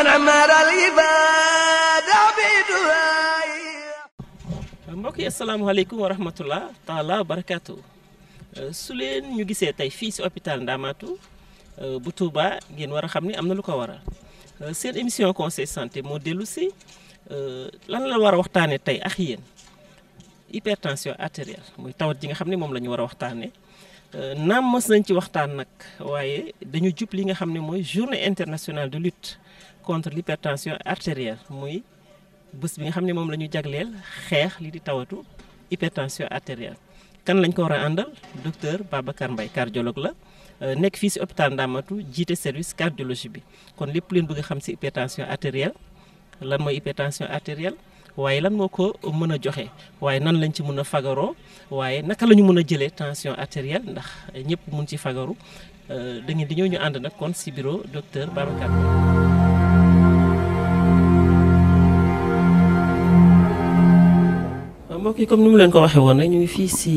من عمر العباد عبيدها. mbokk yi asalaamaaleykum wa rahmatullah taala wa barakaatu su leen ñu gisee tey fii si hôpital Ndamatou bu Touba ngeen war a xam ni am na lu ko waral seen émission conseil santé moo dellu si lan la war a waxtaanee tey ak yéen hypertension artérielle muy tawat ji nga xam ne moom la ñu war a waxtaanee naam mës nañ ci waxtaan nag waaye dañu jub li nga xam ne mooy journée internationale de lutte contre l'hypertension artérielle muy bés bi nga xam ne moom la ñu jagleel xeex li di tawatu hypertension artérielle kan lañ ko war a àndal docteur Babacar Mbaye cardiologue la nekk fii si hôpital Ndamatou jiite service cardiologie bi kon lépp leen bëgg a xam si hypertension artérielle lan mooy hypertension artérielle waaye lan moo ko mën a joxe waaye nan lañ ci mën a fagaroo waaye naka la ñu mën a jëlee tension artérielle ndax ñëpp mun ci fagaru da ngeen di ñëw ñu ànd nag kon si bureau docteur Babacar Mbaye. mbokk yi comme ni mu leen ko waxee woon rek ñu ngi fii si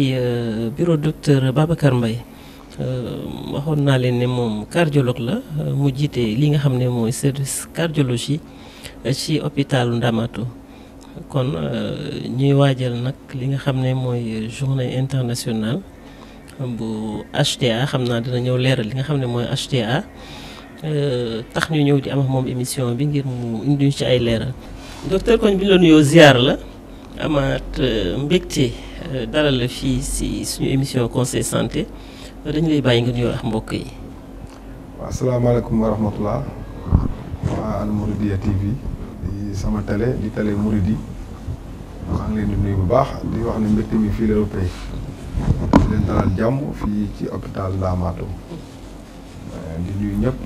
bureau docteur Babacar Mbaye waxoon naa leen ne moom cardiologue la mu jiite li nga xam ne mooy service cardiologie ci hôpital Ndamatou kon ñuy waajal nag li nga xam ne mooy journée internationale bu HTA xam naa dina ñëw leeral li nga xam ne mooy HTA tax ñu ñëw di am ak moom émission bi ngir mu indi ci ay leeral docteur kon bi la nuyoo ziar la. amaat mbégte dalal la fii si suñu émission conseil santé dañu lay bàyyi nga nuyoo ak mbokk yi. waaw asalaamaaleykum wa rahmatullah waa Al Mouridiyyah TV di sama télé di télé Mouridi maa ngi leen di nuyu bu baax di wax ne mbégte mi fii la ëppee di leen dalal jàmm fii ci hôpital Ndamatou di nuyu ñëpp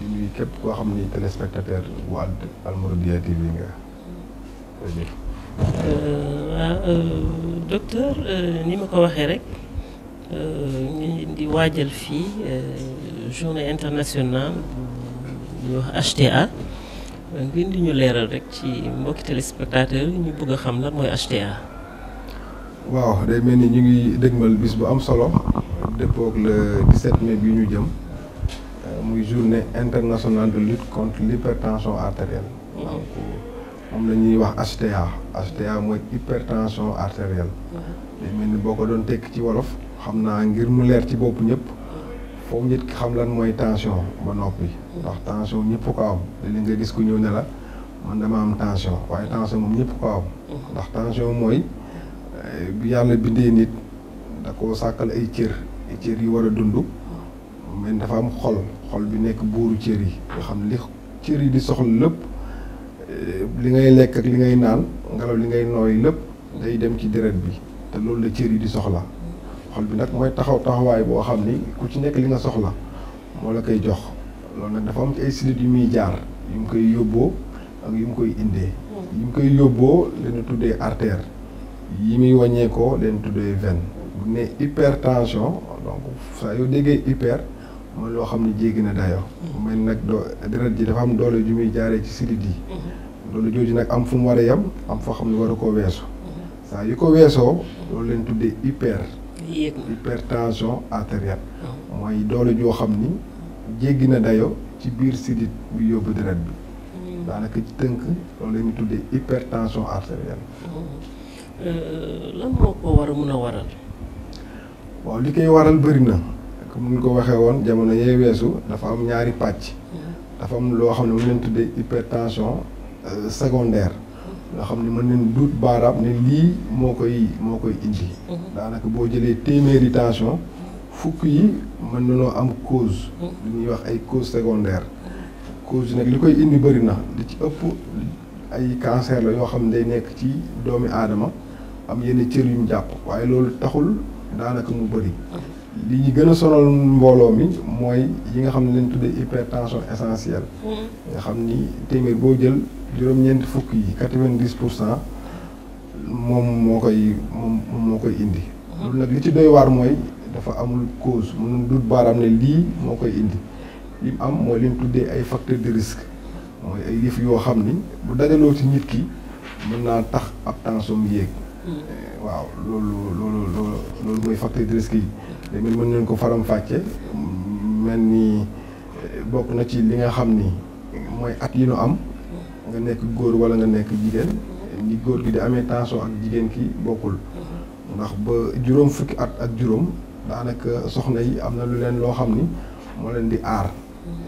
di nuyu képp koo xam ni téléspectateur bu Al Mouridiyyah TV nga jërëjëf. waaw docteur ni ma ko waxee rek ñu di waajal fii journée internationale bu ñuy wax HTA ngeen di ñu leeral rek ci mbokki téléspectateurs yi ñu bëgg a xam lan mooy HTA. waaw day mel ni ñu ngi dëgmal bis bu am solo dëppoo ak le 17 mai bi ñu jëm muy journée internationale de lutte contre l'hypertension artérielle. moom la ñuy wax HTA HTA mooy hypertension artérielle. day mel ni boo ko doon tekk ci wolof xam naa ngir mu leer ci bopp ñëpp foofu nit ki xam lan mooy tension ba noppi ndax tension ñëpp ko am léeg-léeg nga gis ku ñëw ne la man dama am tension waaye tension moom ñëpp ko am ndax tension mooy bi yàlla bindee nit da koo sàkkal ay cër yu war a dund mais dafa am xol bi nekk buuru cër yi nga xam li cër yi di soxla lépp li ngay lekk ak li ngay naan ngelaw li ngay nooy lépp day dem ci deret bi te loolu la cër yi di soxla xol bi nag mooy taxawaay boo xam ni ku ci nekk li nga soxla moo la koy jox loolu nag dafa am ci ay sidit yu muy jaar yu mu koy yóbboo ak yu mu koy indee yi mu koy yóbboo leen tuddee artère yi muy wàññeekoo leen tuddee veine bu ne hypertension donc saa yoo déggee hyper mooy loo xam ne jéggi na dayoo mel nag deret ji dafa am doole ju muy jaaree ci sidit yi loolu jooju nag am fu mu war a yem am foo xam ne war a koo weesu saa yu ko weesoo loolu leen tuddee hypertension artérielle mooy doole joo xam ni jéggi na dayo ci biir sidit bi yóbbu deret bi daanaka ci tënk loolu la ñuy tuddee hypertension artérielle. lan moo ko war a mën a waral. waaw li koy waral bëri na comme ni ko waxee woon jamono yee weesu dafa am ñaari pàcc. dafa am loo xam ne mu leen tuddee hypertension secondaire. nga xam ne mën nañ duut baaraam ne lii moo koy indi. daanaka boo jëlee téeméeri tension fukk yi mën nañoo am cause. li ñuy wax ay cause secondaire. cause nag li koy indi bëri na li ci ëpp ay cancer la yoo xam ne day nekk ci doomi aadama am yenn cër yu mu jàpp waaye loolu taxul daanaka mu bëri. li ñu gën a sonal mbooloo mi mooy yi nga xam ne leen tuddee hypertension essentielle. nga xam ni téeméer boo jël juróom-ñeenti fukk yi 90% moom moo koy indi. loolu nag li ci doy waar mooy dafa amul cause mënul dut baaraam ne lii moo koy indi li mu am mooy li ñu tuddee ay facteurs de risque mooy ay yëf yoo xam ni bu dajaloo ci nit ki mën naa tax ab tension yéeg. waaw loolu mooy facteur de risque yi. léegi mën nañ ko faram-fàcce mel ni bokk na ci li nga xam ni mooy at yi nu am nga nekk góor wala nga nekk jigéen ni góor gi di amee tension ak jigéen ki bokkul ndax ba juróom fukki at ak juróom daanaka soxna yi am na lu leen loo xam ni moo leen di aar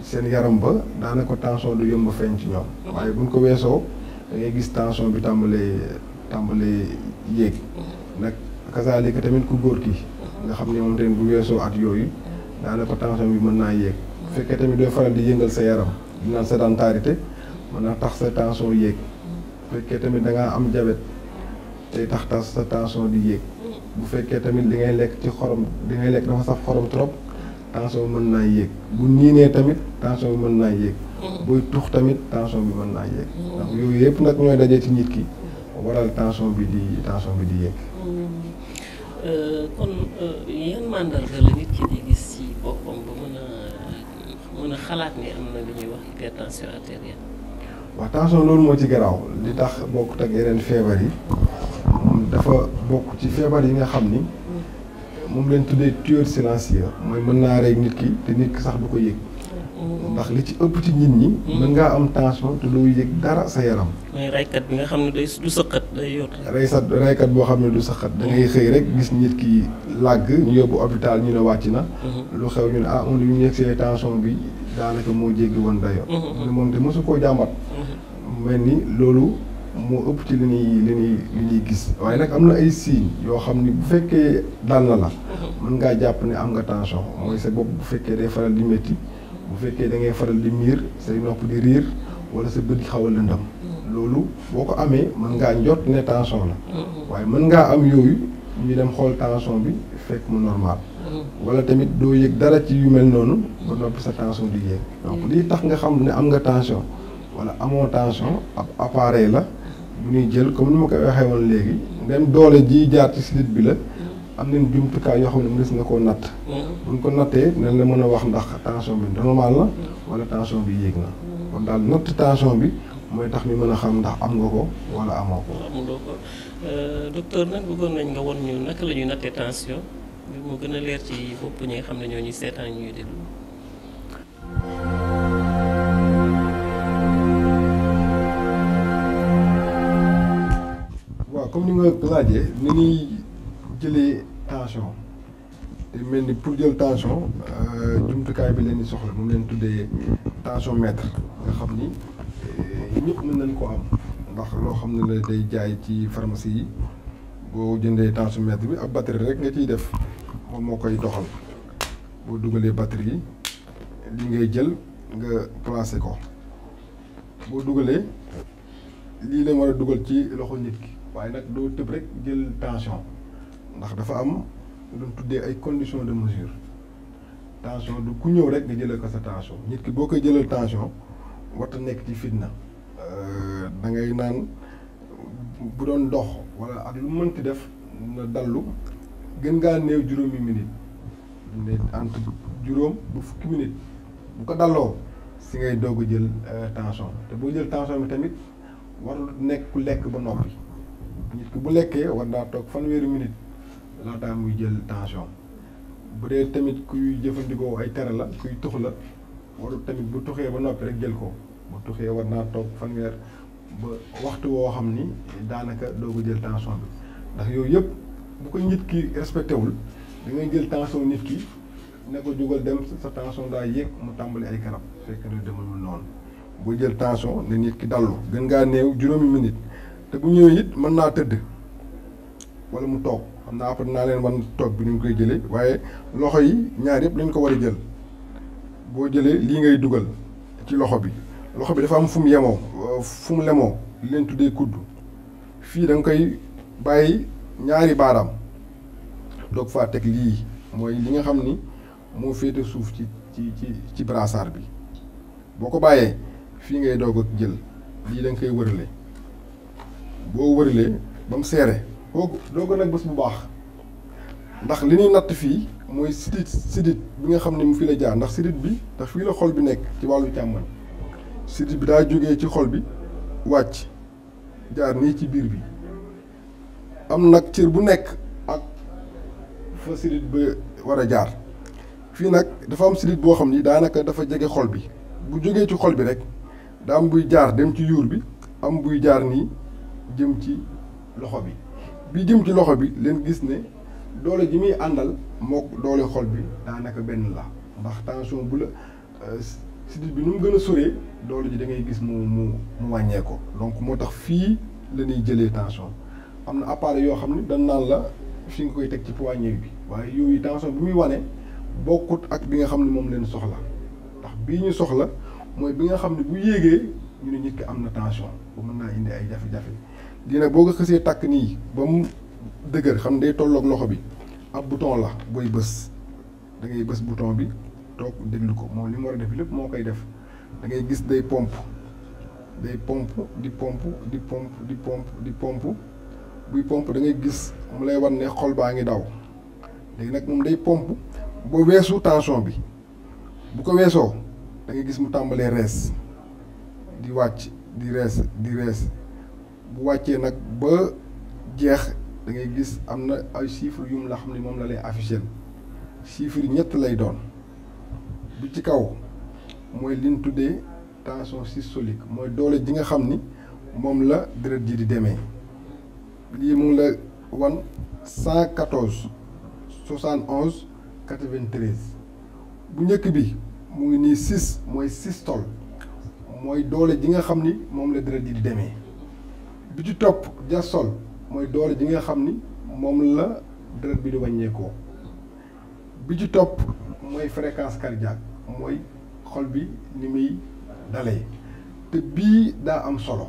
seen yaram ba daanaka tension du yomb feeñ ci ñoom waaye buñ ko weesoo da ngay gis tension bi tàmbalee yéeg nag kasaalika tamit ku góor ki nga xam ne moom tamit bu weesoo at yooyu daanaka tension bi mën naa yéeg bu fekkee tamit dooy faral di yëngal sa yaram di naan sédentarité mën naa tax sa tension yéeg bu fekkee tamit da ngaa am diabète tey tax sa tension di yéeg bu fekkee tamit li ngay lekk ci xorom li ngay lekk dafa saf xorom trop tension bi mën naa yéeg bu niinee tamit tension bi mën naa yéeg buy tux tamit tension bi mën naa yéeg donc yooyu yëpp nag ñooy dajee ci nit ki waral tension bi di yéeg kon yan mandarga la nit ki di gis ci boppam ba mën a xalaat ni am na lu ñuy wax hypertension artérielle. waaw tension loolu moo ci garaaw li tax bokkut ak yeneen feebar yi moom dafa bokk ci feebar yi nga xam ni moom leen tuddee tueur silencieux mooy mën naa rey nit ki te nit ki sax du ko yëg ndax li ci ëpp ci nit ñi mën ngaa am tension te doo yëg dara sa yaram. mooy reykat bi nga xam ne du sëqat day yor. reykat boo xam ne du sëqat da ngay xëy rek gis nit ki làgg ñu yóbbu hôpital ñu ne wàcc na. lu xew ñu ne on li ñu yëg see tension bi daanaka moo jéggi woon dayoo. mu ne moom te mosu koo jàmbat. mel ni loolu moo ëpp ci li ñuy gis waaye nag am na ay signes yoo xam ni bu fekkee dal na la. mën ngaa jàpp ne am nga tension mooy sa bopp bu fekkee day faral di métti. bu fekkee da ngay faral di miir say nopp di riir wala sa bët xaw a lëndam loolu boo ko amee mën ngaa njot ne tension la waaye mën ngaa am yooyu ñu dem xool tension bi fekk mu normal wala tamit doo yëg dara ci yu mel noonu ba noppi sa tension di yéeg donc lii tax nga xam ne am nga tension wala amoo tension ab appareil la bu ñuy jël comme ni ma koy waxee woon léegi ndem doole ji jaar ci sidit bi la am nañ jumtukaay yoo xam ne mënees nga koo natt. buñ ko nattee dinañ la mën a wax ndax tension bi normal la wala tension bi yéeg na kon daal natt tension bi mooy tax ñu mën a xam ndax am nga ko wala amoo ko. amuloo ko docteur nag bëggoon nañ nga won ñu naka la ñuy nattee tension mu gën a leer ci bopp ñi nga xam ne ñoo ñuy seetaan ñuy déglu. waaw comme ni nga laajee ni ñuy jëlee tension te mel ni pour jël tension jumtukaay bi leen di soxla moom leen tuddee tensiomètre nga xam ni ñëpp mën nañ ko am ndax loo xam ne la day jaay ci pharmacie yi boo jëndee tensiomètre bi ab batterie rek nga ciy def moom moo koy doxal boo dugalee batterie yi li ngay jël nga placé ko boo dugalee lii la war a dugal ci loxo nit ki waaye nag doo tëb rek jël tension ndax dafa am lu ñu tuddee ay conditions de mesure tension du ku ñëw rek nga jëlee ko sa tension nit ki boo koy jëlal tension warta nekk ci fitna da ngay naan bu doon dox wala ak lu mënti def na dallu gën ngaa néew juróomi minute ne entre juróom bu fukki minute bu ko dalloo si ngay doog a jël tension te boo jël tension bi tamit warul nekk ku lekk ba noppi nit ki bu lekkee war naa toog fanweeri minute laataa muy jël tension bu dee tamit kuy jëfandikoo ay tere la kuy tux la warul tamit bu tuxee ba noppi rek jël ko bu tuxee war naa toog fanweer ba waxtu woo xam ni daanaka doo ko jël tension bi ndax yooyu yëpp bu ko nit ki respecté wul da ngay jël tension nit ki ne ko jógal dem sa tension daa yéeg mu tàmbali ay garab fekk na demalul noonu boo jël tension ne nit ki dallu gën ngaa néew juróomi minute te bu ñëwee it mën naa tëdd wala mu toog xam naa après naa leen wan toog bi ñu koy jëlee waaye loxo yi ñaar yëpp dañ ko war a jël boo jëlee lii ngay dugal ci loxo bi dafa am fu mu yemoo fu mu lemoo li leen tuddee kudd fii da nga koy bàyyi ñaari baaraam doog faa teg lii mooy li nga xam ni moo féete suuf ci brassard bi boo ko bàyyee fii ngay doog a jël lii da nga koy wërale boo wëralee ba mu seere doo ko nag bés bu baax ndax li ñuy natt fii mooy sidit bi nga xam ne mu fi la jaar ndax sidit bi ndax fii la xol bi nekk ci wàllu càmmoñ sidit bi daa jógee ci xol bi wàcc jaar nii ci biir bi am nag cër bu nekk ak fa sidit ba war a jaar fii nag dafa am sidit boo xam ni daanaka dafa jege xol bi bu jógee ci xol bi rek daa am buy jaar dem ci yuur bi am buy jaar nii jëm ci loxo bi bi jëm ci loxo bi leen gis ne doole ji muy àndal moo doole xol bi daanaka benn la ndax tension bu la sidit bi nu mu gën a soree doole ji da ngay gis mu wàññee ko donc moo tax fii la ñuy jëlee tension am na appareil yoo xam ne dañ naan la fi nga koy teg ci poignet bi waaye yooyu tension bi muy wane bokkut ak bi nga xam ne moom leen soxla ndax bii ñu soxla mooy bi nga xam ne bu yéegee ñu ne nit ki am na tension bu mën naa indi ay jafe-jafe lii nag boo ko xësee takk nii ba mu dëgër xam ne day tolloog loxo bi ab bouton la booy bës da ngay bës bouton bi toog déglu ko moom li mu war a def lépp moo koy def da ngay gis day pompe di pompe di pompe buy pompe da ngay gis mu lay wan ne xol baa ngi daw léegi nag moom day pompe boo weesu tension bi bu ko weesoo da ngay gis mu tàmbalee rees di wàcc di rees bu wàccee nag ba jeex da ngay gis am na ay chiffres yu la xam ne moom la lay afficher chiffres ñett lay doon bi ci kaw mooy li ñu tuddee tension systolique mooy doole ji nga xam ni moom la deret ji di demee lii mu ngi la wan 114 71 93 bu njëkk bi mu ngi nii 6 mooy systole mooy doole ji nga xam ni moom la deret ji di demee bi ci topp diastole mooy doole ji nga xam ni moom la deret bi di wàññeekoo bi ci topp mooy fréquence cardiaque mooy xol bi ni muy dalee te bii daa am solo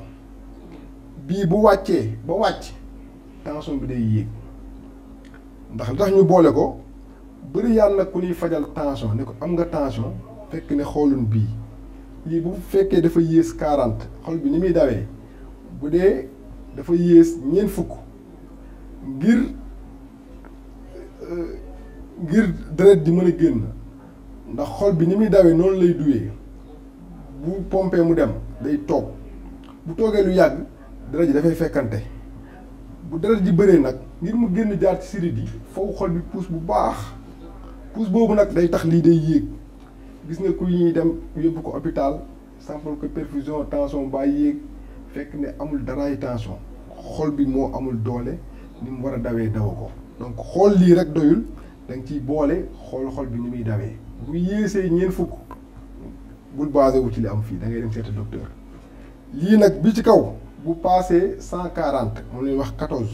bii bu wàccee ba wàcc tension bi day yéeg ndax li tax ñu boole ko bëri yàlla ku ñuy fajal tension ne ko am nga tension fekk ne xoolun bii lii bu fekkee dafa yées 40 xol bi ni muy dawee bu dee dafa yées ñeent fukk ngir deret di mën a génn ndax xol bi ni muy dawee noonu lay duwee bu pompé mu dem day toog bu toogee lu yàgg deret ji dafay fekkante bu deret ji bëree nag ngir mu génn jaar ci sirit yi foofu xol bi pousse bu baax pousse boobu nag day tax lii day yéeg gis nga ku ñuy dem yóbbu ko hôpital sampal ko perfusion tension ba yéeg fekk ne amul daraay tension xol bi moo amul doole ni mu war a dawee daw ko donc xool lii rek doyul da nga ciy boole xool xol bi ni muy dawee bu yéesee ñeent fukk bul basé wu ci li am fii da ngay dem seeti docteur lii nag bi ci kaw bu paasee 140 moom la ñuy wax 14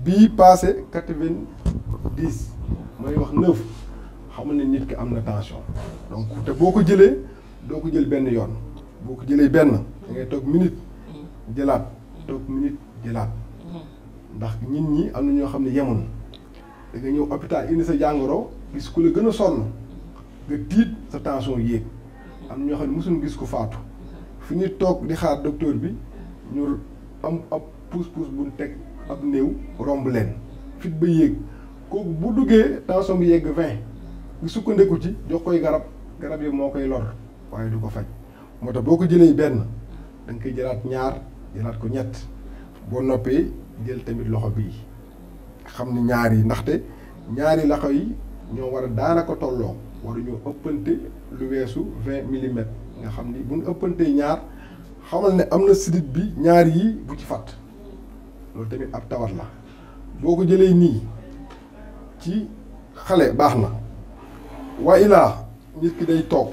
bii paase 90 mooy wax 9 xamal ne nit ki am na tension donc te boo ko jëlee doo ko jël benn yoon boo ko jëlee benn da ngay toog minute jëlaat toog minute jëlaat ndax nit ñi am na ñoo xam ne yemoon da nga ñëw hôpital indi sa jàngoro gis ku la gën a sonn nga tiit sa tension yéeg am na ñoo xam ne mosuñ gis ko faatu fi ñuy toog di xaar docteur bi ñu am ab pousse-pousse bu teg ab néew romb leen fit ba yéeg kooku bu duggee tension bi yegg 20 nga sukkandiku ci jox koy garab yi moo koy lor waaye du ko faj moo tax boo ko jëlee benn da nga koy jëlaat ñaar jëlaat ko ñett boo noppee jël tamit loxo bii xam ni ñaar yi ndaxte ñaari loxo yi ñoo war a daanaka tolloo waruñoo ëppante lu weesu 20 millimètres nga xam ni bu ñu ëppantee ñaar xamal ne am na sidit bi ñaar yi bu ci fàtt loolu tamit ab tawat la boo ko jëlee nii ci xale baax na waaye ilaa nit ki day toog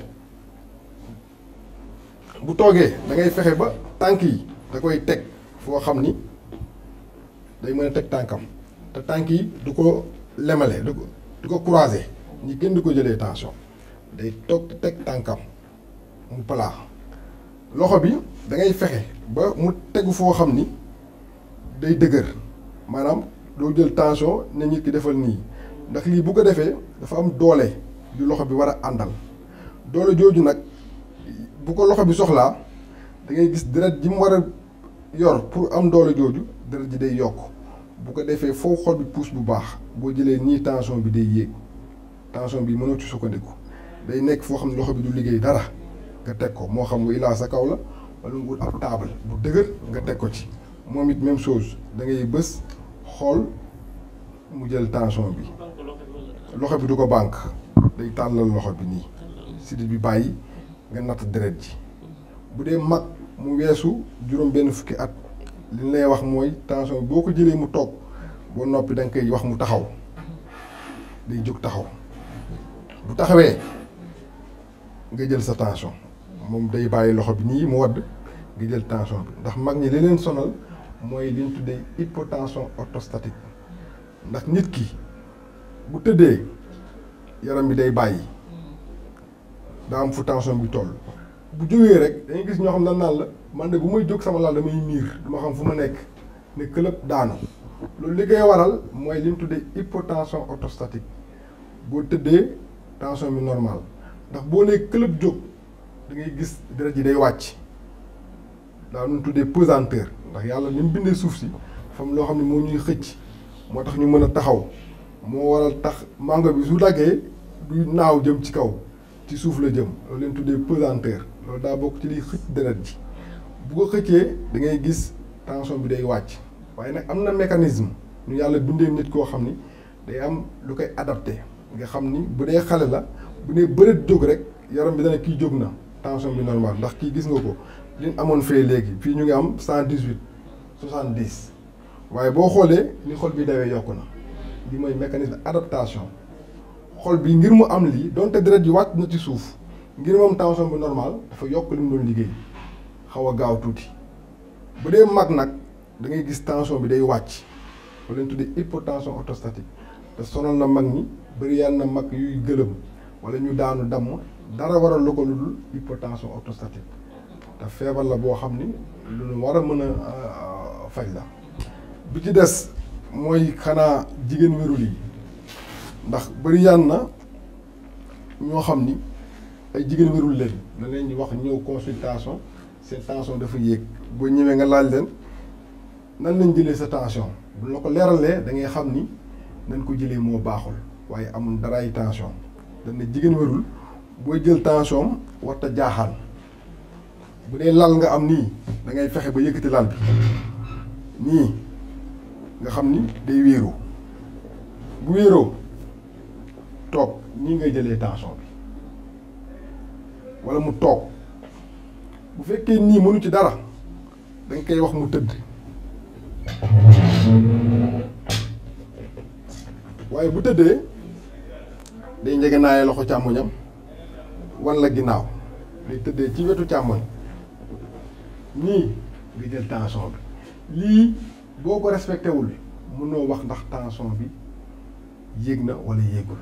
bu toogee da ngay fexe ba tànk yi da koy teg foo xam ni day mën a teg tànkam te tànk yi du ko lemale du ko croiser ñi gën di ko jëlee tension day toog teg tànkam mu palaa loxo bi da ngay fexe ba mu tegu foo xam ni day dëgër maanaam doo jël tension ne nit ki defal nii ndax lii bu ko defee dafa am doole yu loxo bi war a àndal doole jooju nag bu ko loxo bi soxlaa da ngay gis deret ji mu war a yor pour am doole jooju deret ji day yokk bu ko defee foo xol bi pousse bu baax boo jëlee nii tension bi day yéeg tension bi mënoo ci sukkandiku day nekk foo xam ne loxo bi du liggéey dara nga teg ko moo xam nga ilaa sa kaw la wala nga wut ab taabal bu dëgër nga teg ko ci moom it même chose da ngay bës xool mu jël tension bi loxo bi du ko banque day tàllal loxo bi nii sidit bi bàyyi nga natt deret ji bu dee mag mu weesu juróom benn fukki at li ñu lay wax mooy tension boo ko jëlee mu toog boo noppi da nga koy wax mu taxaw day jóg taxaw bu taxawee nga jël sa tension moom day bàyyi loxo bi nii mu wadd nga jël tension bi ndax mag ñi li leen sonal mooy li ñu tuddee hypotension orthostatique ndax nit ki bu tëddee yaram bi day bàyyi daa am fu tension bi toll bu jógee rek dañuy gis ñoo xam ne naan la man de bu may jóg sama laal damay miir duma xam fu ma nekk ne këlëb daanu loolu li koy waral mooy li ñu tuddee hypotension orthostatique boo tëddee tension bi normal ndax boo nee këlëb jóg da ngay gis deret ji day wàcc daa nu tuddee pesanteur ndax yàlla ni mu bindee suuf si dafa am loo xam ne moo ñuy xëcc moo tax ñu mën a taxaw moo waral tax mango bi su daggee du naaw jëm ci kaw ci suuf la jëm loolu leen tuddee pesanteur loolu daa bokk ci liy xëcc deret ji bu ko xëccee da ngay gis tension bi day wàcc waaye nag am na mécanisme ñu yàlla bindee nit koo xam ni day am lu koy adapté nga xam ni bu dee xale la bu nee bëreet jóg rek yaram bi dana kii jóg na tension bi normal ndax kii gis nga ko liñ amoon fee léegi fii ñu ngi am 118 70 waaye boo xoolee ni xol bi dawee yokku na li mooy mécanisme adaptation xol bi ngir mu am lii donte deret ji wàcc na ci suuf ngir moom tension bi normal dafa yokk li mu doon liggéey xaw a gaaw tuuti bu dee mag nag da ngay gis tension bi day wàcc loolu lañ tuddee hypotension orthostatique te sonal na mag ñi bëri yàlla na mag yuy gëlëm wala ñu daanu damm dara waral lu ko lu dul hypotension orthostatique te feebar la boo xam ni lu nu war a mën a faj la bi ci des mooy xanaa jigéen wérul yi ndax bëri yaan na ñoo xam ni ay jigéen wérul leen da leen di wax ñëw consultation seen tension dafa yéeg boo ñëwee nga laaj leen nan lañ jëlee sa tension bu la ko leeralee da ngay xam ni nañ ko jëlee moo baaxul waaye amul daraay tension dañ ne jigéen wérul booy jël tension warta jaaxaan bu dee lal nga am nii da ngay fexe ba yëkkati lal bi nii nga xam ni day wéeroo bu wéeroo toog nii ngay jëlee tension bi walla mu toog bu fekkee nii mënu ci dara da nga koy wax mu tëdd waaye bu tëddee day njëgënaayee loxo càmmoñam wan la ginnaaw day tëddee ci wetu càmmoñ nii nga jël tension bi lii boo ko respecté wul mënoo wax ndax tension bi yéeg na walla yéegul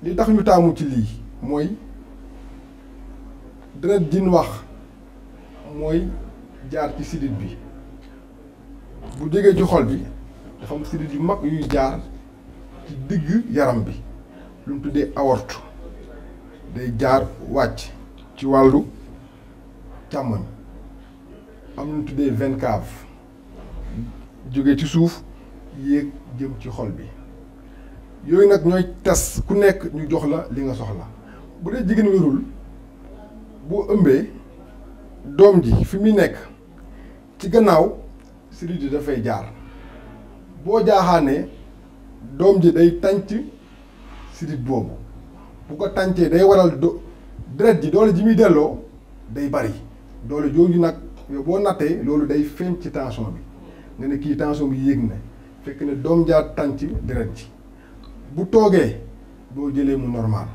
li tax ñu taamu ci lii mooy deret ji ñu wax mooy jaar ci sidit bi bu jógee ci xol bi dafa am sidit yu mag yuy jaar ci digg yaram bi lu mu tuddee aorte day jaar wàcc ci wàllu càmmoñ am lu mu tuddee veine cave jóge ci suuf yéeg jëm ci xol bi yooyu nag ñooy tas ku nekk ñu jox la li nga soxla bu dee jigéen wérul boo ëmbee doom ji fi muy nekk ci gannaaw sidit yi dafay jaar boo jaaxaanee doom ji day tànc sidit boobu bu ko tàncee day waral deret ji doole ji muy delloo day bari doole jooju nag yow boo nattee loolu day feeñ ci tension bi nga ne kii tension bi yéeg na fekk ne doom jaar tànc deret ji bu toogee boo jëlee mu normal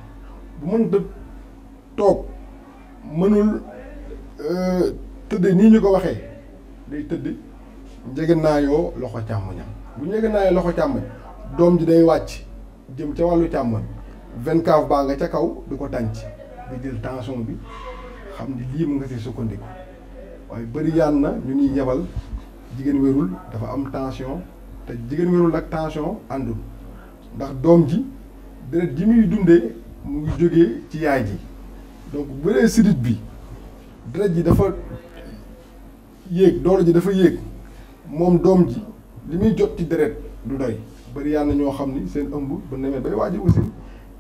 bu mënta toog mënul tëdd nii ñu ko waxee day tëdd njëgënaayoo loxo càmmoñam bu njëgënaayoo loxo càmmoñ doom ji day wàcc jëm ca wàllu càmmoñ veine cave baa nga ca kaw du ko tànc nga jël tension bi xam ni lii mu nga si sukkandiku waaye bëri yaan na ñu ñuy yebal jigéen wérul dafa am tension te jigéen wérul ak tension àndul ndax doom ji deret ji muy dundee mu ngi jógee ci yaay ji donc bu dee sidit bi deret ji dafa yéeg doole ji dafa yéeg moom doom ji li muy jot ci deret du doy bëri yàlla ñoo xam ni seen ëmb ba demee bay waaj aussi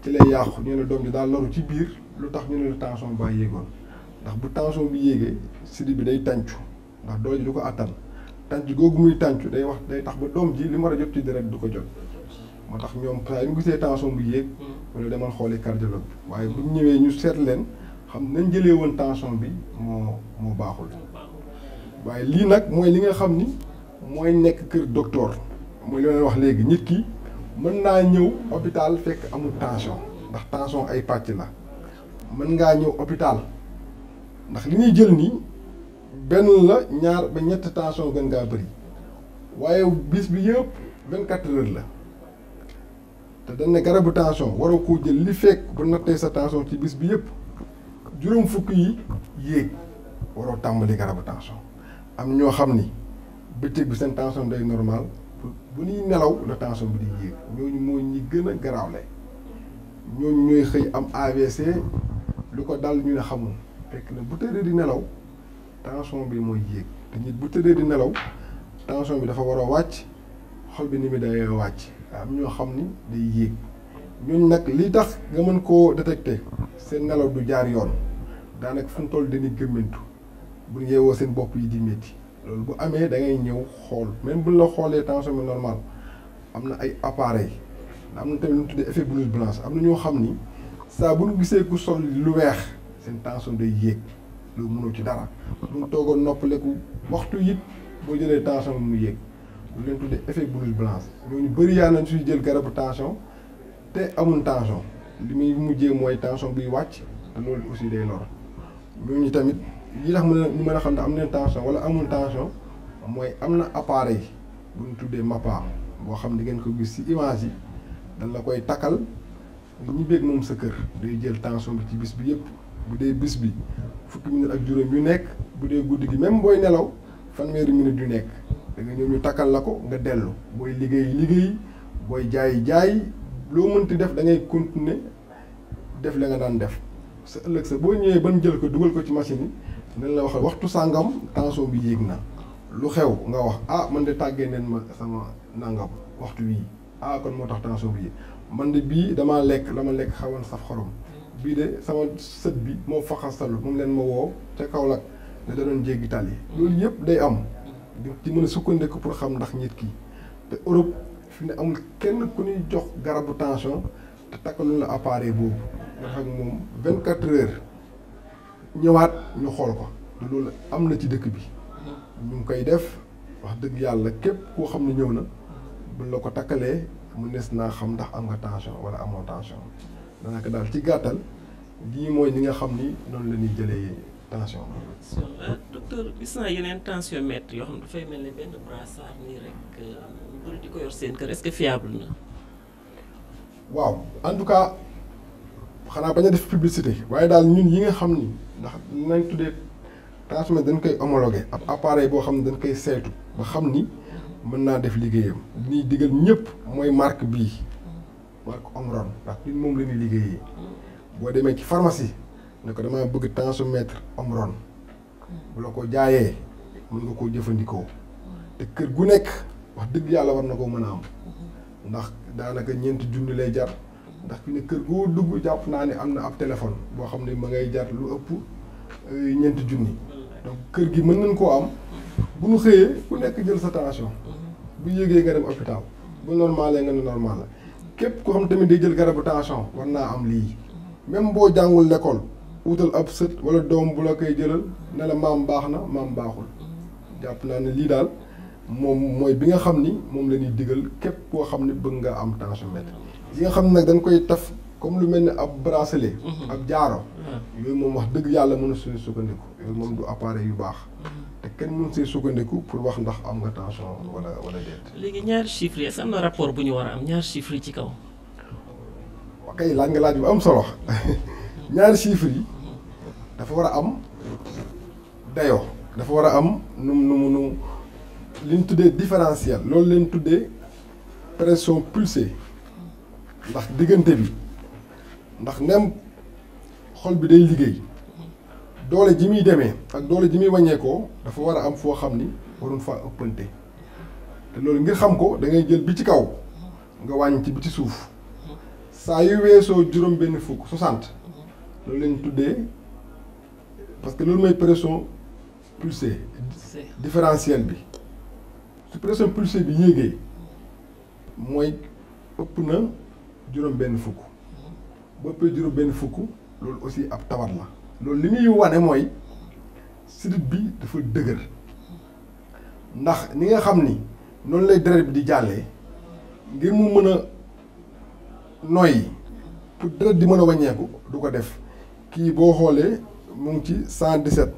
ci lay yàqu ñu ne doom ji daal loru ci biir lu tax ñu ne la tension baa yéegoon ndax bu tension bi yéegee sidit bi day tàncu ndax doole ji du ko attan tànc googu muy tàncu day wax day tax ba doom ji li mu war a jot ci deret du ko jot moo tax ñoom saa yu ñu gisee tension bu yéeg wala demal xooli cardiologue waaye bu ñëwee ñu seet leen xam nañ jëlee woon tension bi moo baaxul waaye lii nag mooy li nga xam ni mooy nekk kër docteur mooy li leen wax léegi nit ki mën naa ñëw hôpital fekk amul tension ndax tension ay pàcc la mën ngaa ñëw hôpital ndax li ñuy jël nii benn la ñaar ba ñett tension gën ngaa bëri waaye bis bi yëpp 24 heures la te dañ ne garabu tension waroo koo jël li fekk bu nattee sa tension ci bis bi yëpp juróom fukk yi yéeg waroo tàmbali garabu tension am ñoo xam ni bëccëg bi seen tension day normal bu ñuy nelaw la tension bi di yéeg ñooñu mooy ñi gën a garaawle ñooñu ñooy xëy am AVC lu ko dal ñu ne xamul fekk na bu tëddee di nelaw tension bi mooy yéeg te nit bu tëddee di nelaw tension bi dafa war a wàcc xol bi ni mi day wàcc am ñoo xam ni day yéeg ñooñu nag li tax nga mën koo détecter seen nelaw du jaar yoon daanaka fu mu toll dañuy gëmmentu bu yeewoo seen bopp yi di métti loolu bu amee da ngay ñëw xool même buñ la xoolee tension bi normal am na ay appareil am na tamit lu ñu tuddee effet blouse blanche am na ñoo xam ni saa bu ñu gisee ku sol lu weex seen tension day yéeg loolu mënoo ci dara bu ñu toogoon noppaleku waxtu it boo jëlee tension bi mu yéeg lu leen tuddee effet blouse blanche ñooñu bëri yaa nañ suy jël garabu tension te amul tension li muy mujjee mooy tension biy wàcc te loolu aussi day lor ñooñu tamit yi tax ñu mën a xam ne am nañ tension wala amul tension mooy am na appareil bu ñu tuddee MAPA boo xam ne ngeen ko gis ci image yi dañ la koy takkal nga ñibbeeg moom sa kër day jël tension bi ci bis bi yëpp bu dee bis bi fukki minute ak juróom yu nekk bu dee guddi gi même booy nelaw fanweeri minute yu nekk da nga ñëw ñu takkal la ko nga dellu booy liggéey booy jaay loo mënti def da ngay continuer def la nga daan def sa ëllëg sa boo ñëwee ban jël ko dugal ko ci machine yi nañ la wax waxtu sàngam tension bi yéeg na lu xew nga wax man de tàggee neen ma sama nangam waxtu wii kon moo tax tension bi yéeg man de bii damaa lekk la ma lekk xawoon saf xorom bii de sama sët bi moo faxastalu moom leen ma woo ca Kaolack ne da doon jéggi tali loolu yëpp day am di ci mën a sukkandiku pour xam ndax nit ki te Europe fi ne amul kenn ku ñuy jox garabu tension te takkalu la appareil boobu nga xam moom 24 heures ñëwaat ñu xool ko te loolu am na ci dëkk bi ñu ngi koy def wax dëgg yàlla képp koo xam ne ñëw na buñ la ko takkalee mu nees naa xam ndax am nga tension wala amoo tension daanaka daal ci gàttal lii mooy li nga xam ni noonu la ñuy jëlee tension. docteur gis naa yeneen tensiomètre yoo xam ne dafay mel ni benn brassard nii rek ñu bëri di ko yor seen kër est-ce que fiable na. waaw en tout cas xanaa bañ a def publicité waaye daal ñun yi nga xam ni ndax nañ tuddee tensiomètre dañ koy homologué ab appareil boo xam ne dañ koy saytu ba xam ni mën naa def liggéeyam li ñuy digal ñëpp mooy marque bii marque Omron ndax ñun moom la ñuy liggéeyee boo demee ci pharmacie ne ko damaa bëgg tensiomètre Omron bu la ko jaayee mën nga koo jëfandikoo te kër gu nekk wax dëgg yàlla war na koo mën a am ndax daanaka ñeenti junni lay jar ndax fi ne kër goo dugg jàpp naa ne am na ab téléphone boo xam ne ma ngay jar lu ëpp ñeenti junni donc kër gi mën nañ koo am bu ñu xëyee ku nekk jël sa tension bu yéegee nga dem hôpital bu normalee nga ne normal la képp ku xam tamit day jël garabu tension war naa am lii même boo jàngul l'école wutal ab sët wala doom bu la koy jëlal ne la maam baax na maam baaxul jàpp naa ne lii daal moom mooy bi nga xam ni moom la ñuy digal képp koo xam ne bëgg nga am tensiomètre yi nga xam ne nag dañ koy taf comme lu mel ni ab bracelet ab jaaro yooyu moom wax dëgg yàlla mën a suñu sukkandiku yooyu moom du appareil yu baax te kenn mën see sukkandiku pour wax ndax am nga tension wala déet. léegi ñaari chiffres yi est-ce que am na rapport bu ñu war a am ñaari chiffres yi ci kaw. ok laaj nga laaj bu am solo ñaari chiffres yi dafa war a am dayoo dafa war a am nu li ñu tuddee différentiel loolu leen tuddee pression pulsée ndax diggante bi ndax nem xol bi day liggéey doole ji muy demee ak doole ji muy wàññeekoo dafa war a am foo xam ni waruñ fa ëppante te loolu ngir xam ko da ngay jël bi ci kaw nga wàññi ci bi ci suuf saa yu weesoo juróom benn fukk 60 loolu leen tuddee parce que loolu mooy pression pulsée différentiel bi su pression pulsée bi yéegee mooy ëpp na juróom benn fukk bu ëppee juróom benn fukk loolu aussi ab tawat la loolu li muy wane mooy sidit bi dafa dëgër ndax ni nga xam ni noonu lay deret bi di jàllee ngir mu mën a noyyi pour deret di mën a wàññeeku du ko def kii boo xoolee mu ngi ci 117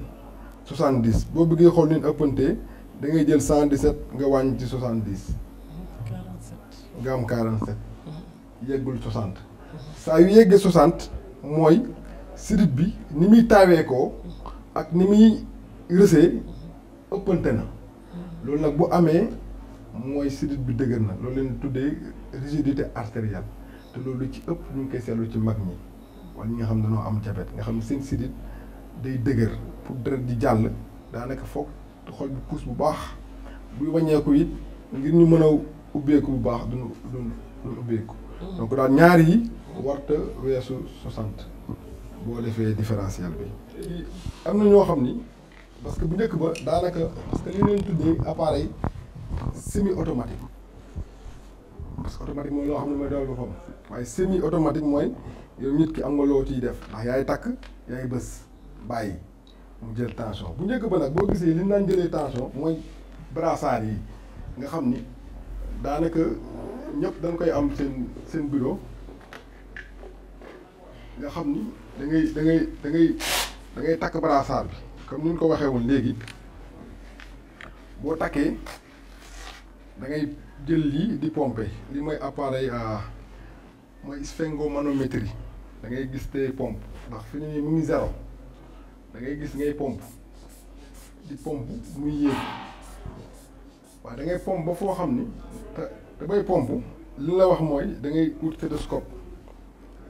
70 boo bëggee xool ni ëppantee da ngay jël 117 nga wàññi ci 70 nga am 47 yeggul 60 saa yu yeggee 60 mooy sidit bi ni muy taawee ko ak ni muy rësee ëppante na loolu nag bu amee mooy sidit bi dëgër na loolu leen tuddee rigidité artérielle te loolu ci ëpp ñu ngi koy seetlu ci mag ñi wala ñi nga xam ne dañoo am diabète nga xam ne seen sidit day dëgër pour deret di jàll daanaka foog xol bi pousse bu baax buy wàññeeku it ngir ñu mën a ubbeeku bu baax duñu ubbeeku donc daal ñaar yi warta weesu 60 boo defee différentiel bi am na ñoo xam ni parce que bu njëkk ba daanaka parce que li leen tuddee appareil semi automatique parce que automatique mooy loo xam ne mooy dawal boppam waaye semi automatique mooy yow nit ki am nga loo ciy def ndax yaay takk yaay bës bàyyi mu jël tension bu njëkk ba nag boo gisee li ñu daan jëlee tension mooy brassard yi nga xam ni daanaka ñëpp dañ koy am seen bureau nga xam ni da ngay takk brassard bi comme ni ñu ko waxee woon léegi boo takkee da ngay jël lii di pomper li mooy appareil mooy sphingomanométrie da ngay gis te pompe ndax fi ni mu ngi zéro da ngay gis ngay pompe di pompe muy yéeg waaw da ngay pompe ba foo xam ni te bay pompe li la wax mooy da ngay ut stéthoscope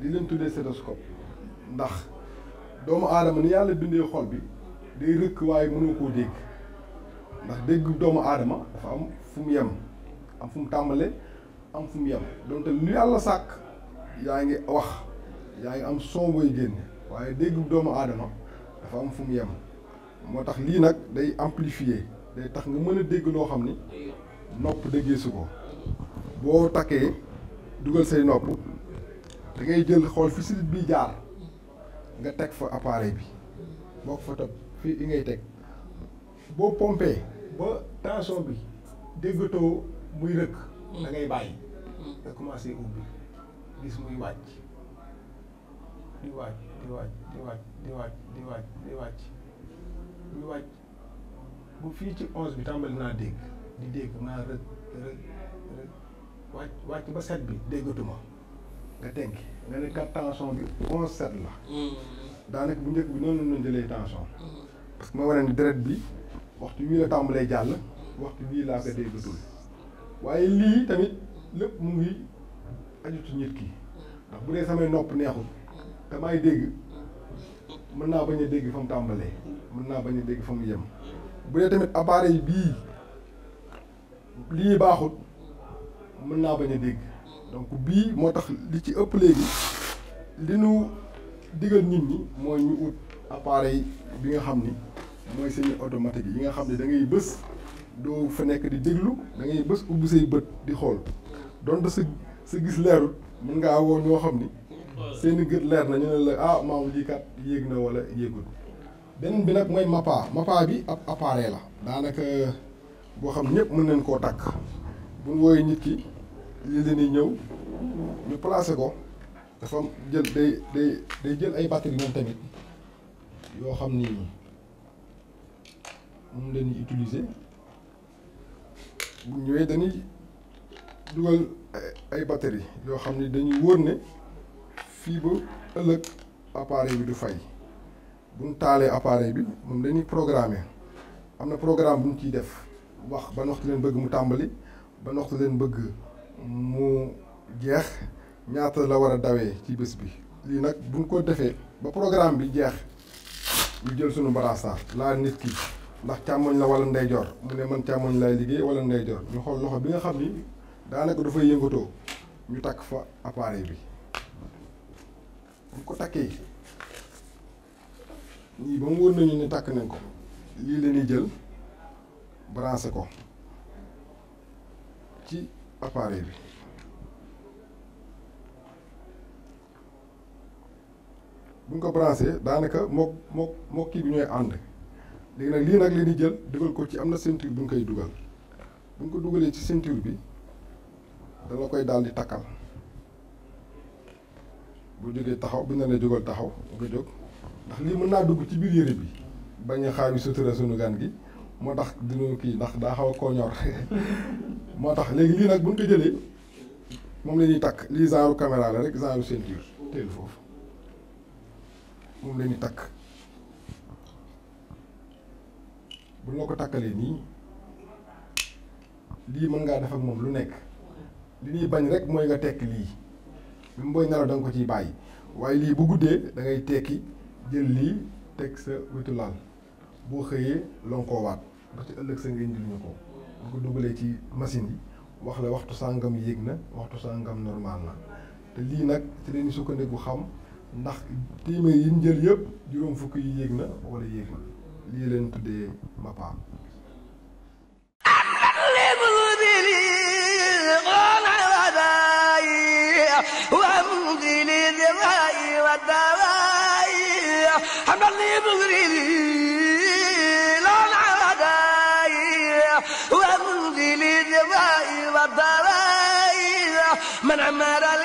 li leen tuddee stéthoscope ndax doomu aadama ni yàlla bindee xol bi day rëkk waaye mënoo koo dégg ndax dégg doomu aadama dafa am fu mu yem am fu mu tàmbale am fu mu yem donc lu yàlla sàkk yaa ngi wax yaa ngi am son booy génne waaye dégg doomu aadama dafa am fu mu yem moo tax lii nag day amplifier day tax nga mën a dégg loo xam ni nopp déggee su ko boo takkee dugal say nopp da ngay jël xool fi sidit bi jaar nga teg fa appareil bi boo ko fa topp fii i ngay teg boo pompé ba tension bi déggatoo muy rëkk da ngay bàyyi nga commencé ubbi gis muy wàcc di wàcc di wàcc di wàcc di wàcc di wàcc di wàcc muy wàcc bu fii ci 11 bi tàmbali naa dégg di dégg naa rëkk rëkk wàcc ba 7 bi déggatuma nga tenki nga ne kat tension bi 11/7 la daanaka bu njëkk bi noonu lañ jëlee tension parce que ma wane ni deret bi waxtu wii la tàmbalee jàll waxtu bii laa ko déggatul waaye lii tamit lépp mu ngi aju ci nit ki ndax bu dee samay nopp neexul te may dégg mën naa bañ a dégg fa mu tàmbalee mën naa bañ a dégg fa mu yem bu dee tamit appareil bii lii baaxut mën naa bañ a dégg donc bii moo tax li ci ëpp léegi li nu digal nit ñi mooy ñu ut appareil bi nga xam ni mooy semi automatique yi nga xam ne da ngay bës doo fa nekk di déglu da ngay bës ubbi say bët di xool donte sa gis leerul mën ngaa woo ñoo xam ni seeni gët leer na ñu ne la ah maam lii kat yéeg na wala yéegul beneen bi nag mooy mappa bi ab appareil la daanaka boo xam ñëpp mën nañ koo takk bu ñu wooyee nit ki lii leen di ñëw ñu placé ko dafa jël day jël ay batterie moom tamit yoo xam ni moom leen di utiliser bu ñëwee dañuy dugal ay batterie yoo xam ni dañuy wóor ne fii ba ëllëg appareil bi du fay bu ñu taalee appareil bi moom dañuy programmer am na programme bu ñu ciy def wax ban waxtu leen bëgg mu tàmbali ban waxtu leen bëgg mu jeex ñaata la war a dawee ci bés bi lii nag buñ ko defee ba programme bi jeex ñu jël sunu brassard laa nit ki ndax càmmoñ la wala ndeyjoor mu ne man càmmoñ laay liggéey wala ndeyjoor ñu xool loxo bi nga xam ni daanaka dafay yëngatoo ñu takk fa appareil bi bu ko takkee nii ba mu wóor nañu ni takk nañ ko lii la ñuy jël branché ko ci appareil bi bu ñu ko branché daanaka moo kii bi ñooy ànd léegi nag lii nag leen di jël dugal ko ci am na ceinture bu ñu koy dugal bu ñu ko dugalee ci ceinture bi dala koy daal di takkal bu jógee taxaw bu ñu la jógal taxaw nga jóg ndax lii mën naa dugg ci biir yére bi bañ a xaawi sutura sunu gan gi moo tax dina kii ndax daa xaw a koo ñor moo tax léegi lii nag bu ñu ko jëlee moom la ñuy takk lii genre caméra la rek genre ceinture teel foofu moom la ñuy takk bu la ko takkalee nii lii mën ngaa def ak moom lu nekk li ñuy bañ rek mooy nga tekk lii même booy nelaw da nga ko ciy bàyyi waaye lii bu guddee da ngay tekki jël lii teg sa wetu lal boo xëyee lonkoo waat ba ci ëllëg sa ngeen jël ñu ko bu ko dugalee ci machine yi wax la waxtu sàngam yéeg na waxtu sàngam normal na te lii nag ci leen sukkandiku xam ndax téeméer yi ñu jël yëpp juróom fukk yi yéeg na wala yéeg na lii leen tuddee MAPA. من عمر